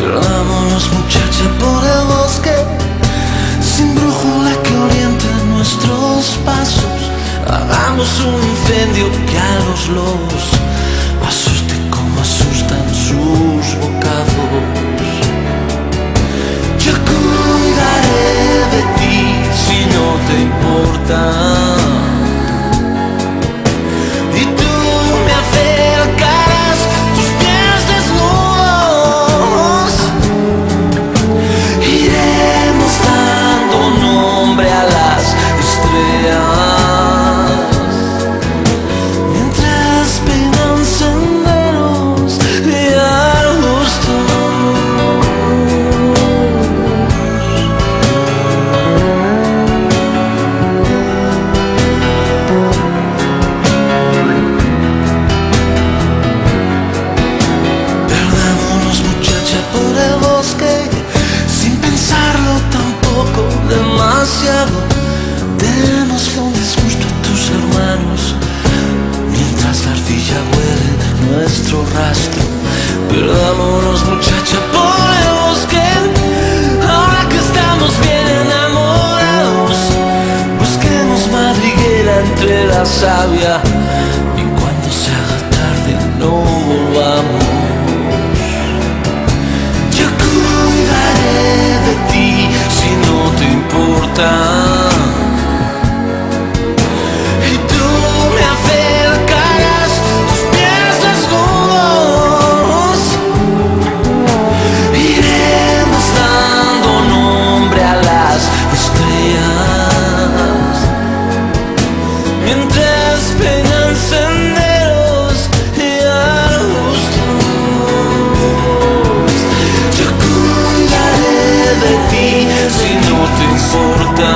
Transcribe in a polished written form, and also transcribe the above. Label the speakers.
Speaker 1: Perdámonos, muchacha, por el bosque, sin brújula que oriente nuestros pasos. Hagamos un incendio que a los lobos asuste como asustan sus bocados. Yo cuidaré de ti si no te importa. Y tú me acercarás tus pies desnudos. Iremos dando nombre a las estrellas, mientras peinan senderos de arbustos. Perdámonos, muchacha, por el bosque, sin pensarlo tampoco demasiado. Démosle un disgusto a tus hermanos, mientras la arcilla huele nuestro rastro. Perdámonos, muchacha, por el bosque, ahora que estamos bien enamorados. Busquemos madriguera entre la savia, y cuando se haga tarde no volvamos. Yo cuidaré de ti si no te importa. Y tú me acercarás tus pies desnudos. Iremos dando nombre a las estrellas, mientras peinan senderos y arbustos. Yo cuidaré de ti si no te importa.